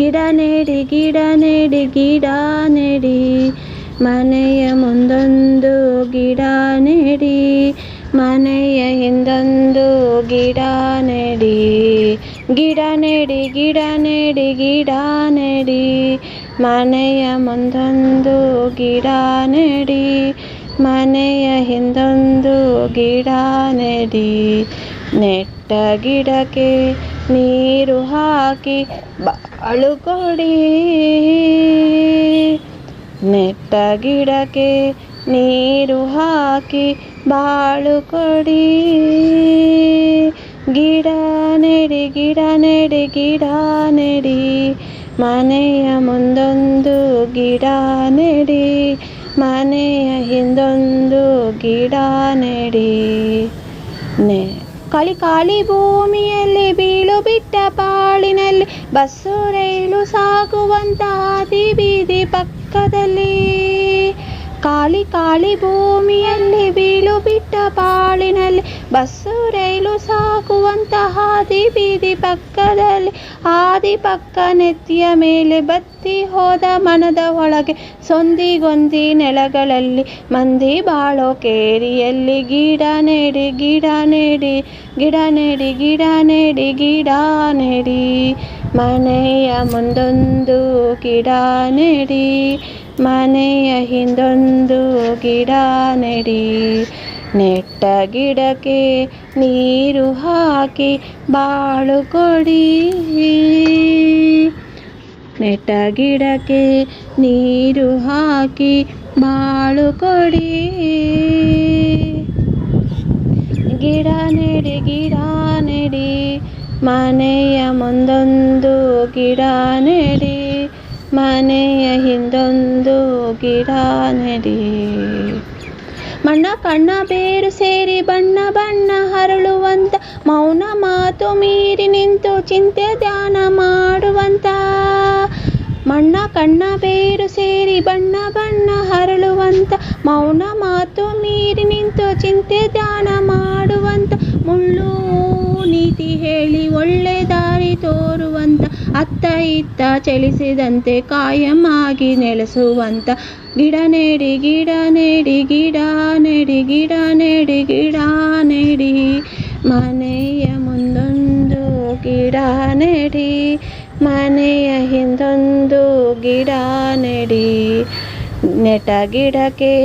ಗಿಡ ನೆಡಿ ಗಿಡ ನೆಡಿ ಗಿಡ ನೆಡಿ, ಮನೆಯ ಮುಂದೊಂದು ಗಿಡ ನೆಡಿ, ಮನೆಯ ಹಿಂದೊಂದು ಗಿಡ ನೆಡಿ. ಗಿಡ ನೆಡಿ ಗಿಡ ನೆಡಿ ಗಿಡ ನೆಡಿ, ಮನೆಯ ಮುಂದೊಂದು ಗಿಡ ನೆಡಿ, ಮನೆಯ ಹಿಂದೊಂದು ಗಿಡ ನೆಡಿ. ನೆಟ್ಟ ಗಿಡಕ್ಕೆ ನೀರು ಹಾಕಿ ಬಾಳು ಕೊಡಿ, ನೆಟ್ಟ ಗಿಡಕ್ಕೆ ನೀರು ಹಾಕಿ ಬಾಳು ಕೊಡಿ. ಗಿಡ ನೆಡಿ ಗಿಡ ನೆಡಿ ಗಿಡ ನೆಡಿ, ಮನೆಯ ಮುಂದೊಂದು ಗಿಡ ನೆಡಿ, ಮನೆಯ ಹಿಂದೊಂದು ಗಿಡ ನೆಡಿ. ಖಾಲಿ ಖಾಲಿ ಭೂಮಿಯಲ್ಲಿ ಬೀಳು ಬಿಟ್ಟ ಪಾಳಿನಲ್ಲಿ, ಬಸ್ಸು ರೈಲು ಸಾಗುವಂತ ಹಾದಿ ಬೀದಿ ಪಕ್ಕದಲ್ಲಿ. ಖಾಲಿ ಖಾಲಿ ಭೂಮಿಯಲ್ಲಿ ಬೀಳು ಬಿಟ್ಟ ಪಾಳಿನಲ್ಲಿ, ಬಸ್ಸು ರೈಲು ಸಾಗುವಂತ ಹಾದಿ ಬೀದಿ ಪಕ್ಕದಲ್ಲಿ. ಹಾದಿ ಪಕ್ಕ ನೆತ್ತಿಯ ಮೇಲೆ ಬತ್ತಿ ಹೋದ ಮನದ ಒಳಗೆ, ಸೊಂದಿಗೊಂದಿ ನೆಲಗಳಲ್ಲಿ ಮಂದಿ ಬಾಳೋ ಕೇರಿಯಲ್ಲಿ. ಗಿಡ ನೆಡಿ ಗಿಡ ನೆಡಿ ಗಿಡ ನೆಡಿ ಗಿಡ ನೆಡಿ ಗಿಡ ನೆಡಿ, ಮನೆಯ ಮುಂದೊಂದು ಗಿಡ ನೆಡಿ, ಮನೆಯ ಹಿಂದೊಂದು ಗಿಡ ನೆಡಿ. ನೆಟ್ಟ ಗಿಡಕ್ಕೆ ನೀರು ಹಾಕಿ ಬಾಳು ಕೊಡಿ, ನೆಟ್ಟ ಗಿಡಕ್ಕೆ ನೀರು ಹಾಕಿ ಬಾಳು ಕೊಡಿ. ಗಿಡ ನೆಡಿ ಗಿಡ ನೆಡಿ, ಮನೆಯ ಮುಂದೊಂದು ಗಿಡ ನೆಡಿ, ಮನೆಯ ಹಿಂದೊಂದು ಗಿಡ ನೆಡಿ. ಮಣ್ಣ ಕಣ್ಣ ಬೇರು ಸೇರಿ ಬಣ್ಣ ಬಣ್ಣ ಹರಳುವಂತ, ಮೌನ ಮಾತು ಮೀರಿ ನಿಂತು ಚಿಂತೆ ಧ್ಯಾನ ಮಾಡುವಂತ. ಮಣ್ಣ ಕಣ್ಣ ಬೇರು ಸೇರಿ ಬಣ್ಣ ಬಣ್ಣ ಹರಳುವಂತ, ಮೌನ ಮಾತು ಮೀರಿ ನಿಂತು ಚಿಂತೆ ಧ್ಯಾನ ಮಾಡುವಂತ. ಮುಳ್ಳು ನೀತಿ ಹೇಳಿ ಒಳ್ಳೆ ದಾರಿ ತೋರುವಂತ, ಅತ್ತ ಇತ್ತ ಚಲಿಸಿದಂತೆ ಕಾಯಂ ಆಗಿ ನೆಲೆಸುವಂತ. ಗಿಡ ನೆಡಿ ಗಿಡ ನೆಡಿ ಗಿಡ ನೆಡಿ ಗಿಡ ನೆಡಿ ಗಿಡ ನೆಡಿ, ಮನೆಯ ಮುಂದೊಂದು ಗಿಡ ನೆಡಿ, ಮನೆಯ ಹಿಂದೊಂದು ಗಿಡ ನೆಡಿ. ನೆಟ್ಟ ಗಿಡಕ್ಕೆ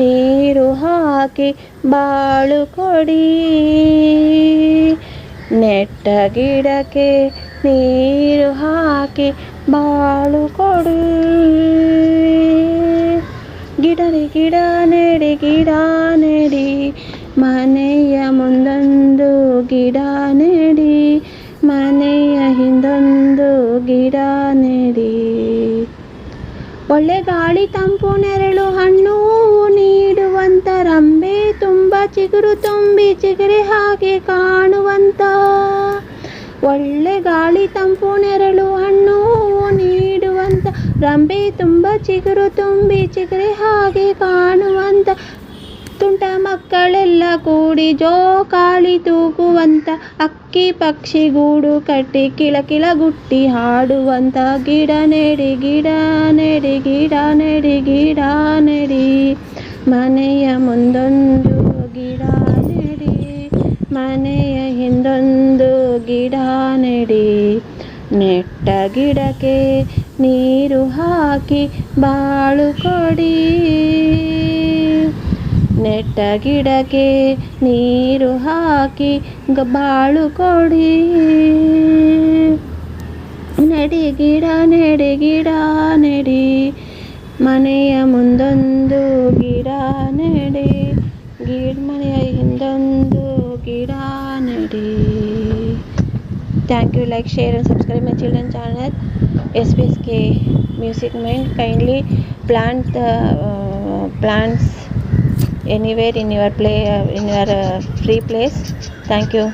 ನೀರು ಹಾಕಿ ಬಾಳು ಕೊಡಿ, ನೆಟ್ಟ ಗಿಡಕ್ಕೆ ನೀರು ಹಾಕಿ ಬಾಳು ಕೊಡಿ. ಗಿಡ ಗಿಡ ನೆಡಿ ಗಿಡ ನೆಡಿ, ಮನೆಯ ಮುಂದೊಂದು ಗಿಡ ನೆಡಿ, ಮನೆಯ ಹಿಂದೊಂದು ಗಿಡ ನೆಡಿ. ಒಳ್ಳೆ ಗಾಳಿ ತಂಪು ನೆರಳು ಹಣ್ಣು ನೀಡುವಂತ, ರಂಬೆ ತುಂಬ ಚಿಗುರು ತುಂಬಿ ಚಿಗುರೆ ಹಾಗೆ ಕಾಣುವಂತ. ಒಳ್ಳೆ ಗಾಳಿ ತಂಪು ನೆರಳು ಹಣ್ಣು ನೀಡುವಂತ, ರಂಬೆ ತುಂಬ ಚಿಗುರು ತುಂಬಿ ಚಿಗುರೆ ಹಾಗೆ ಕಾಣುವಂತ. ತುಂಟ ಮಕ್ಕಳೆಲ್ಲ ಕೂಡಿ ಜೋಕಾಲಿ ತೂಗುವಂತ, ಅಕ್ಕಿ ಪಕ್ಷಿ ಗೂಡು ಕಟ್ಟಿ ಕಿಲ ಕಿಲ ಗುಟ್ಟಿ ಹಾಡುವಂತ. ಗಿಡ ನೆಡಿ ಗಿಡ ನೆಡಿ ಗಿಡ ನೆಡಿ ಗಿಡ ನೆಡಿ, ಮನೆಯ ಮುಂದೊಂದು ಗಿಡ ನೆಡಿ, ಮನೆಯ ಹಿಂದೊಂದು ಗಿಡ ನೆಡಿ. ನೆಟ್ಟ ಗಿಡಕ್ಕೆ ನೀರು ಹಾಕಿ ಬಾಳು ಕೊಡಿ, ನೆಟ್ಟ ಗಿಡಕ್ಕೆ ನೀರು ಹಾಕಿ ಬಾಳು ಕೊಡಿ. ನೆಡಿ ಗಿಡ ನೆಡಿ ಗಿಡ ನೆಡಿ, ಮನೆಯ ಮುಂದೊಂದು ಗಿಡ ನೆಡಿ, ಮನೆಯ ಹಿಂದೊಂದು ಗಿಡ ನೆಡಿ. Thank you. Like, share and subscribe my children channel SPSK Music Mind. Kindly plant the plants anywhere in your free place. Thank you.